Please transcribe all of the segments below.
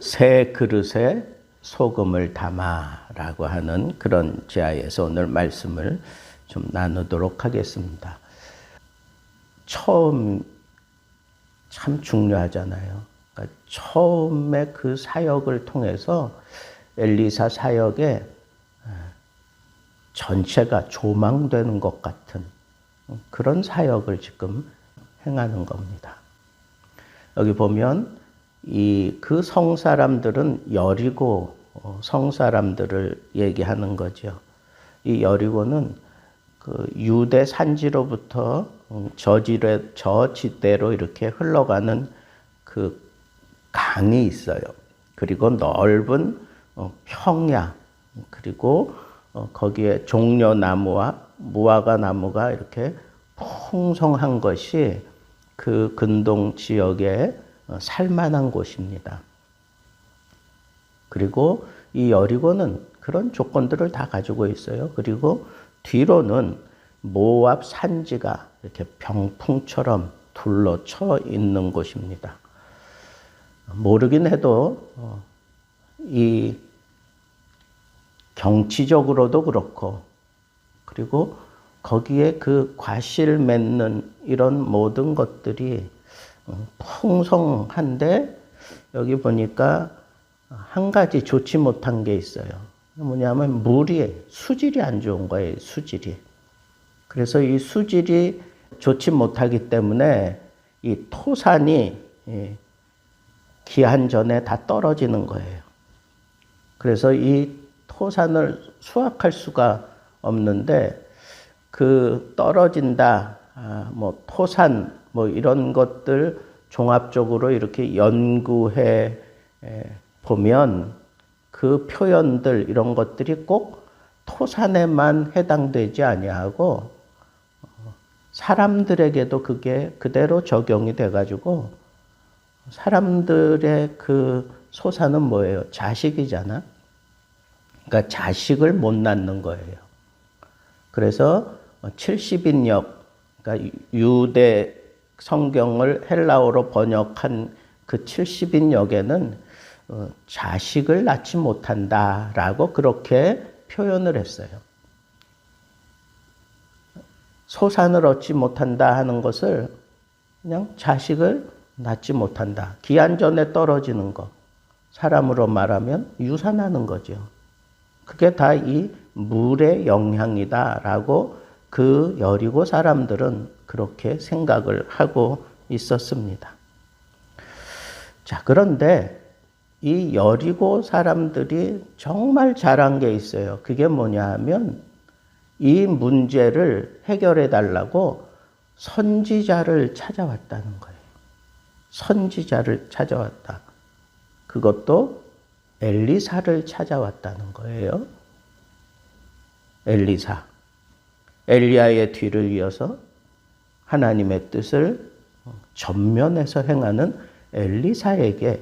새 그릇에 소금을 담아라고 하는 그런 제아에서 오늘 말씀을 좀 나누도록 하겠습니다. 처음 참 중요하잖아요. 그러니까 처음에 그 사역을 통해서 엘리사 사역에 전체가 조망되는 것 같은 그런 사역을 지금 행하는 겁니다. 여기 보면 그 성 사람들은 여리고 성 사람들을 얘기하는 거죠. 이 여리고는 그 유대 산지로부터 저지대로 이렇게 흘러가는 그 강이 있어요. 그리고 넓은 평야, 그리고 거기에 종려나무와 무화과 나무가 이렇게 풍성한 것이 그 근동 지역에 살만한 곳입니다. 그리고 이 여리고는 그런 조건들을 다 가지고 있어요. 그리고 뒤로는 모압 산지가 이렇게 병풍처럼 둘러쳐 있는 곳입니다. 모르긴 해도 이 경치적으로도 그렇고, 그리고 거기에 그 과실 맺는 이런 모든 것들이 풍성한데, 여기 보니까 한 가지 좋지 못한 게 있어요. 뭐냐면 수질이 안 좋은 거예요. 수질이. 그래서 이 수질이 좋지 못하기 때문에 이 토산이 기한 전에 다 떨어지는 거예요. 그래서 이 토산을 수확할 수가 없는데, 그 떨어진다, 토산, 이런 것들 종합적으로 이렇게 연구해 보면 그 표현들, 이런 것들이 꼭 토산에만 해당되지 아니하고 사람들에게도 그게 그대로 적용이 돼가지고, 사람들의 그 소산은 뭐예요? 자식이잖아. 그러니까 자식을 못 낳는 거예요. 그래서 70인역, 그러니까 유대 성경을 헬라어로 번역한 그 70인역에는 자식을 낳지 못한다라고 그렇게 표현을 했어요. 소산을 얻지 못한다 하는 것을 그냥 자식을 낳지 못한다. 기한 전에 떨어지는 거. 사람으로 말하면 유산하는 거죠. 그게 다 이 물의 영향이다라고 그 여리고 사람들은 그렇게 생각을 하고 있었습니다. 자, 그런데 이 여리고 사람들이 정말 잘한 게 있어요. 그게 뭐냐 하면 이 문제를 해결해 달라고 선지자를 찾아왔다는 거예요. 선지자를 찾아왔다. 그것도 엘리사를 찾아왔다는 거예요. 엘리사. 엘리야의 뒤를 이어서 하나님의 뜻을 전면에서 행하는 엘리사에게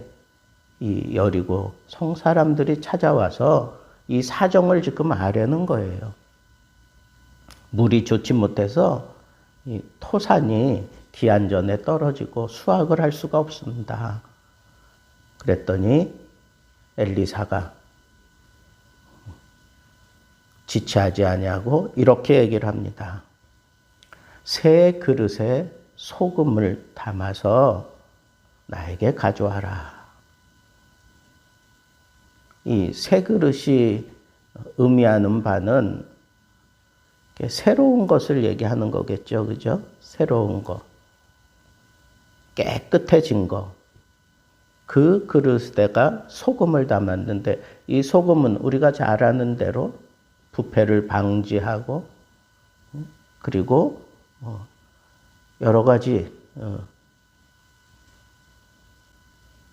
이 여리고 성 사람들이 찾아와서 이 사정을 지금 아려는 거예요. 물이 좋지 못해서 이 토산이 기한 전에 떨어지고 수확을 할 수가 없습니다. 그랬더니 엘리사가 지체하지 아니하고 이렇게 얘기를 합니다. 새 그릇에 소금을 담아서 나에게 가져와라. 이 새 그릇이 의미하는 바는 새로운 것을 얘기하는 거겠죠. 그죠? 새로운 거. 깨끗해진 거. 그 그릇에다가 소금을 담았는데, 이 소금은 우리가 잘 아는 대로 부패를 방지하고, 그리고 여러 가지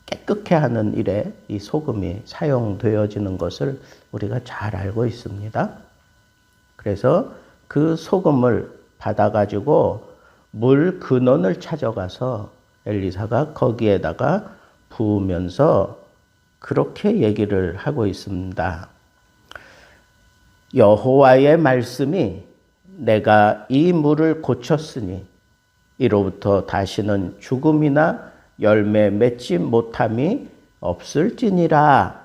깨끗게 하는 일에 이 소금이 사용되어지는 것을 우리가 잘 알고 있습니다. 그래서 그 소금을 받아가지고 물 근원을 찾아가서 엘리사가 거기에다가 부으면서 그렇게 얘기를 하고 있습니다. 여호와의 말씀이 내가 이 물을 고쳤으니 이로부터 다시는 죽음이나 열매 맺지 못함이 없을지니라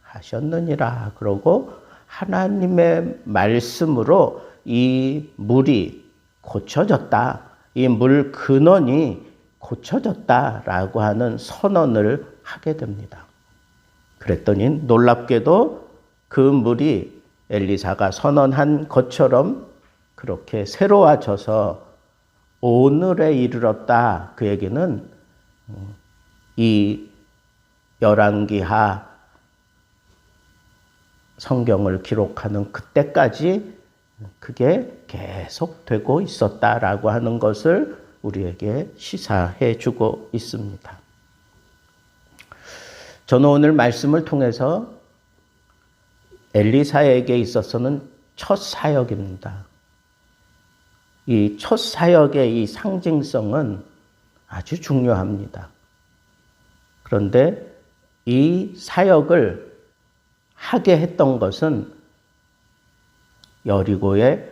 하셨느니라. 그러고 하나님의 말씀으로 이 물이 고쳐졌다. 이 물 근원이 고쳐졌다라고 하는 선언을 하게 됩니다. 그랬더니 놀랍게도 그 물이 엘리사가 선언한 것처럼 그렇게 새로워져서 오늘에 이르렀다. 그 얘기는 이 열왕기하 성경을 기록하는 그때까지 그게 계속되고 있었다라고 하는 것을 우리에게 시사해 주고 있습니다. 저는 오늘 말씀을 통해서 엘리사에게 있어서는 첫 사역입니다. 이 첫 사역의 이 상징성은 아주 중요합니다. 그런데 이 사역을 하게 했던 것은 여리고의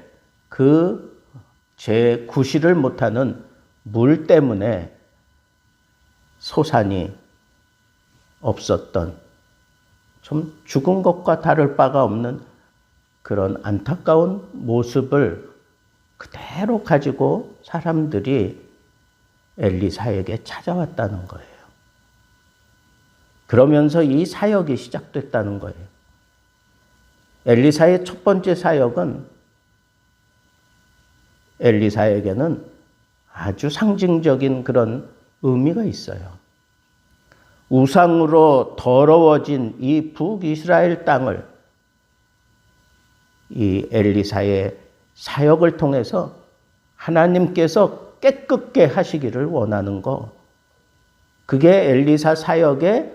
그 구실을 못하는 물 때문에 소산이 없었던 좀 죽은 것과 다를 바가 없는 그런 안타까운 모습을 그대로 가지고 사람들이 엘리사에게 찾아왔다는 거예요. 그러면서 이 사역이 시작됐다는 거예요. 엘리사의 첫 번째 사역은 엘리사에게는 아주 상징적인 그런 의미가 있어요. 우상으로 더러워진 이 북이스라엘 땅을 이 엘리사의 사역을 통해서 하나님께서 깨끗게 하시기를 원하는 거, 그게 엘리사 사역의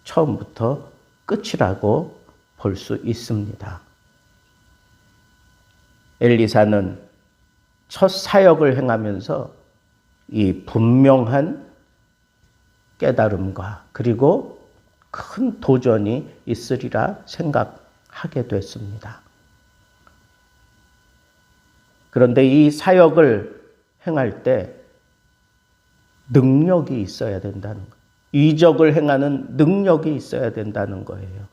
처음부터 끝이라고 볼 수 있습니다. 엘리사는 첫 사역을 행하면서 이 분명한 깨달음과 그리고 큰 도전이 있으리라 생각하게 됐습니다. 그런데 이 사역을 행할 때 능력이 있어야 된다는 거예요. 이적을 행하는 능력이 있어야 된다는 거예요.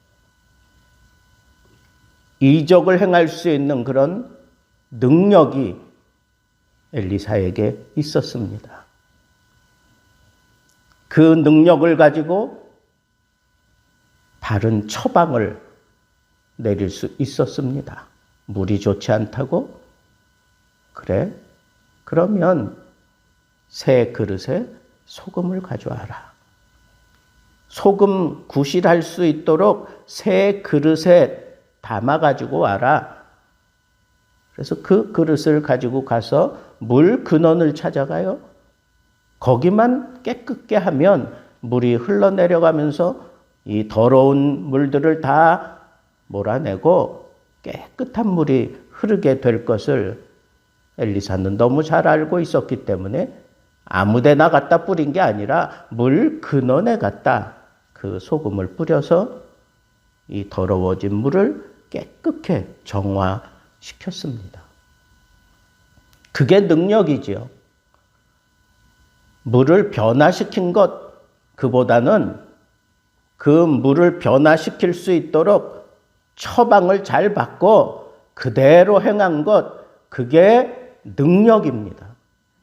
이적을 행할 수 있는 그런 능력이 엘리사에게 있었습니다. 그 능력을 가지고 바른 처방을 내릴 수 있었습니다. 물이 좋지 않다고? 그래? 그러면 새 그릇에 소금을 가져와라. 소금 구실할 수 있도록 새 그릇에 담아가지고 와라. 그래서 그 그릇을 가지고 가서 물 근원을 찾아가요. 거기만 깨끗게 하면 물이 흘러내려가면서 이 더러운 물들을 다 몰아내고 깨끗한 물이 흐르게 될 것을 엘리사는 너무 잘 알고 있었기 때문에 아무 데나 갖다 뿌린 게 아니라 물 근원에 갖다 그 소금을 뿌려서 이 더러워진 물을 깨끗게 정화시켰습니다. 그게 능력이지요. 물을 변화시킨 것, 그보다는 그 물을 변화시킬 수 있도록 처방을 잘 받고 그대로 행한 것, 그게 능력입니다.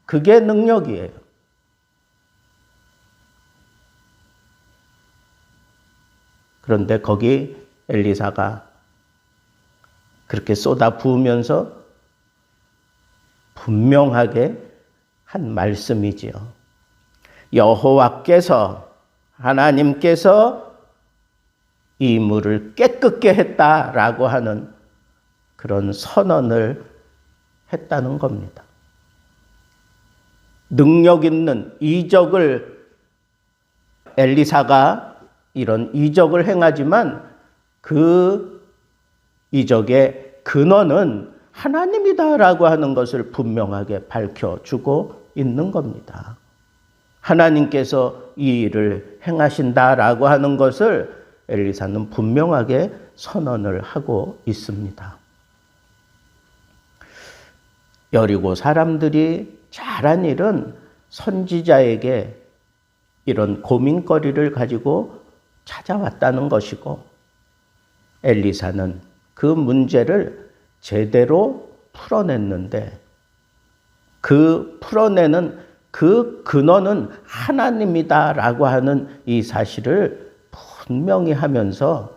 그게 능력이에요. 그런데 거기 엘리사가 그렇게 쏟아 부으면서 분명하게 한 말씀이지요. 여호와께서, 하나님께서 이 물을 깨끗게 했다라고 하는 그런 선언을 했다는 겁니다. 능력 있는 이적을 엘리사가 이런 이적을 행하지만 그 이적의 근원은 하나님이다라고 하는 것을 분명하게 밝혀주고 있는 겁니다. 하나님께서 이 일을 행하신다라고 하는 것을 엘리사는 분명하게 선언을 하고 있습니다. 여리고 사람들이 잘한 일은 선지자에게 이런 고민거리를 가지고 찾아왔다는 것이고, 엘리사는 그 문제를 제대로 풀어냈는데, 그 풀어내는 그 근원은 하나님이다라고 하는 이 사실을 분명히 하면서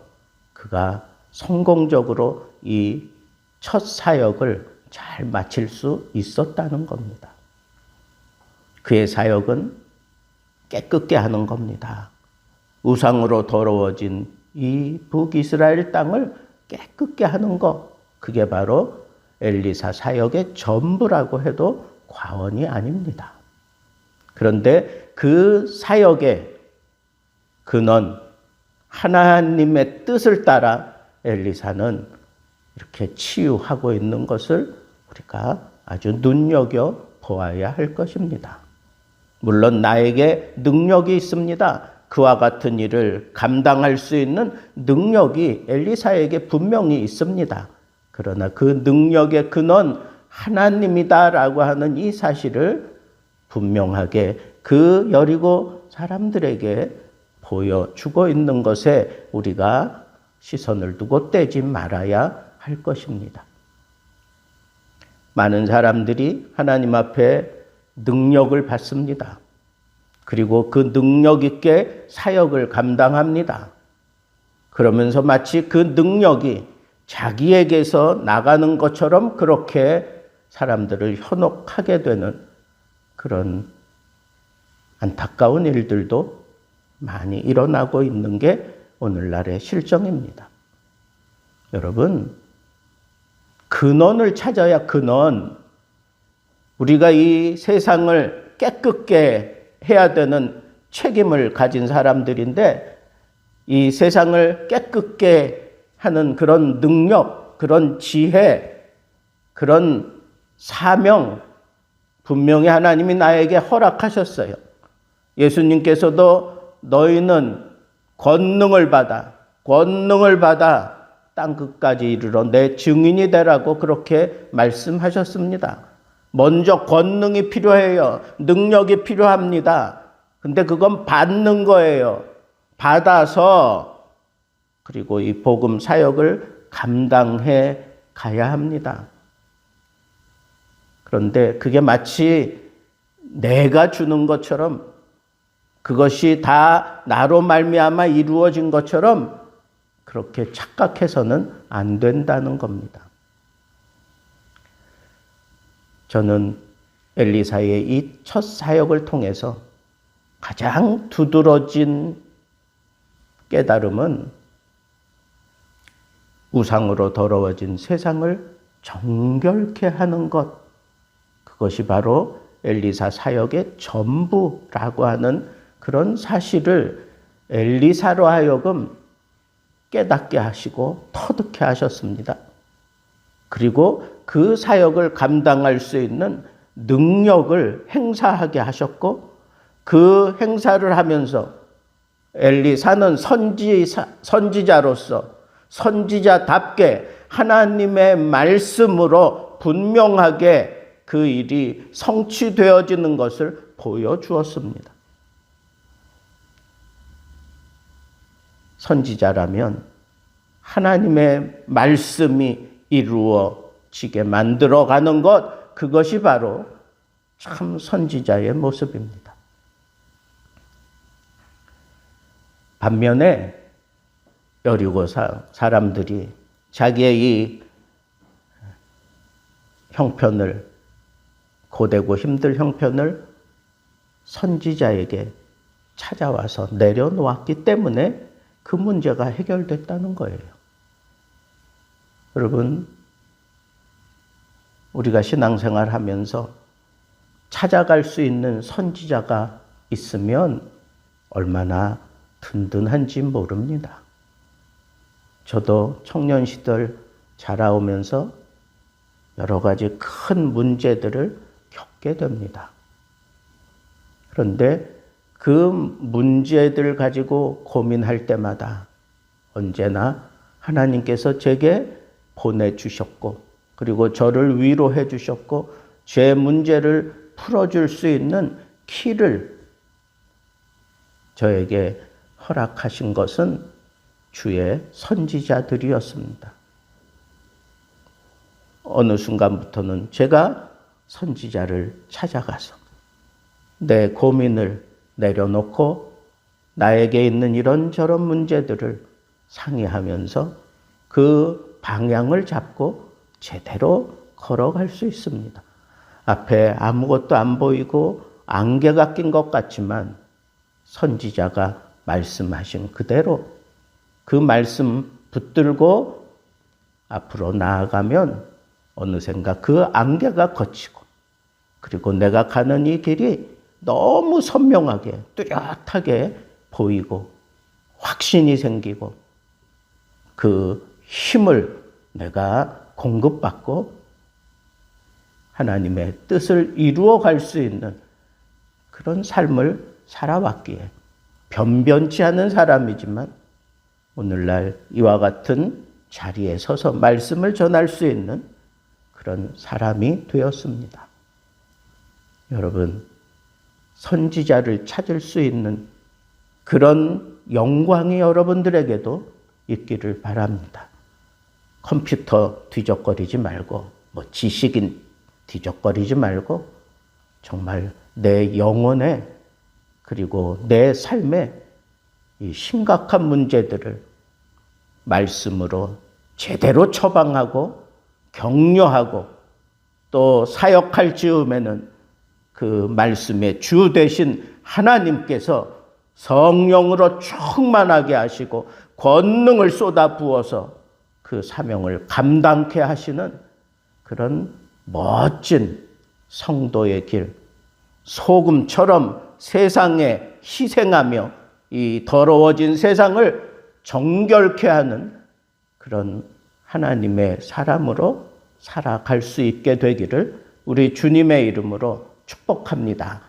그가 성공적으로 이 첫 사역을 잘 마칠 수 있었다는 겁니다. 그의 사역은 깨끗게 하는 겁니다. 우상으로 더러워진 이 북이스라엘 땅을 깨끗게 하는 것, 그게 바로 엘리사 사역의 전부라고 해도 과언이 아닙니다. 그런데 그 사역의 근원, 하나님의 뜻을 따라 엘리사는 이렇게 치유하고 있는 것을 우리가 아주 눈여겨보아야 할 것입니다. 물론 나에게 능력이 있습니다. 그와 같은 일을 감당할 수 있는 능력이 엘리사에게 분명히 있습니다. 그러나 그 능력의 근원 하나님이다라고 하는 이 사실을 분명하게 그 여리고 사람들에게 보여주고 있는 것에 우리가 시선을 두고 떼지 말아야 할 것입니다. 많은 사람들이 하나님 앞에 능력을 받습니다. 그리고 그 능력 있게 사역을 감당합니다. 그러면서 마치 그 능력이 자기에게서 나가는 것처럼 그렇게 사람들을 현혹하게 되는 그런 안타까운 일들도 많이 일어나고 있는 게 오늘날의 실정입니다. 여러분, 근원을 찾아야 근원. 우리가 이 세상을 깨끗게 해야 되는 책임을 가진 사람들인데, 이 세상을 깨끗게 하는 그런 능력, 그런 지혜, 그런 사명, 분명히 하나님이 나에게 허락하셨어요. 예수님께서도 너희는 권능을 받아 땅끝까지 이르러 내 증인이 되라고 그렇게 말씀하셨습니다. 먼저 권능이 필요해요. 능력이 필요합니다. 근데 그건 받는 거예요. 받아서 그리고 이 복음 사역을 감당해 가야 합니다. 그런데 그게 마치 내가 주는 것처럼, 그것이 다 나로 말미암아 이루어진 것처럼 그렇게 착각해서는 안 된다는 겁니다. 저는 엘리사의 이 첫 사역을 통해서 가장 두드러진 깨달음은 우상으로 더러워진 세상을 정결케 하는 것, 그것이 바로 엘리사 사역의 전부라고 하는 그런 사실을 엘리사로 하여금 깨닫게 하시고 터득케 하셨습니다. 그리고 그 사역을 감당할 수 있는 능력을 행사하게 하셨고, 그 행사를 하면서 엘리사는 선지자로서 선지자답게 하나님의 말씀으로 분명하게 그 일이 성취되어지는 것을 보여주었습니다. 선지자라면 하나님의 말씀이 이루어지게 만들어가는 것, 그것이 바로 참 선지자의 모습입니다. 반면에 여리고 사람들이 자기의 이 형편을, 고되고 힘들 형편을 선지자에게 찾아와서 내려놓았기 때문에 그 문제가 해결됐다는 거예요. 여러분, 우리가 신앙생활 하면서 찾아갈 수 있는 선지자가 있으면 얼마나 든든한지 모릅니다. 저도 청년 시절 자라오면서 여러 가지 큰 문제들을 겪게 됩니다. 그런데 그 문제들 가지고 고민할 때마다 언제나 하나님께서 제게 보내주셨고, 그리고 저를 위로해 주셨고, 제 문제를 풀어줄 수 있는 키를 저에게 허락하신 것은 주의 선지자들이었습니다. 어느 순간부터는 제가 선지자를 찾아가서 내 고민을 내려놓고 나에게 있는 이런저런 문제들을 상의하면서 그 방향을 잡고 제대로 걸어갈 수 있습니다. 앞에 아무것도 안 보이고 안개가 낀 것 같지만 선지자가 말씀하신 그대로 그 말씀 붙들고 앞으로 나아가면 어느샌가 그 안개가 걷히고 그리고 내가 가는 이 길이 너무 선명하게 뚜렷하게 보이고 확신이 생기고 그 힘을 내가 공급받고 하나님의 뜻을 이루어 갈 수 있는 그런 삶을 살아왔기에 변변치 않은 사람이지만 오늘날 이와 같은 자리에 서서 말씀을 전할 수 있는 그런 사람이 되었습니다. 여러분, 선지자를 찾을 수 있는 그런 영광이 여러분들에게도 있기를 바랍니다. 컴퓨터 뒤적거리지 말고 지식인 뒤적거리지 말고 정말 내 영혼에 그리고 내 삶에 이 심각한 문제들을 말씀으로 제대로 처방하고 격려하고 또 사역할 즈음에는 그 말씀의 주 되신 하나님께서 성령으로 충만하게 하시고 권능을 쏟아 부어서 그 사명을 감당케 하시는 그런 멋진 성도의 길, 소금처럼 세상에 희생하며 이 더러워진 세상을 정결케 하는 그런 하나님의 사람으로 살아갈 수 있게 되기를 우리 주님의 이름으로 축복합니다.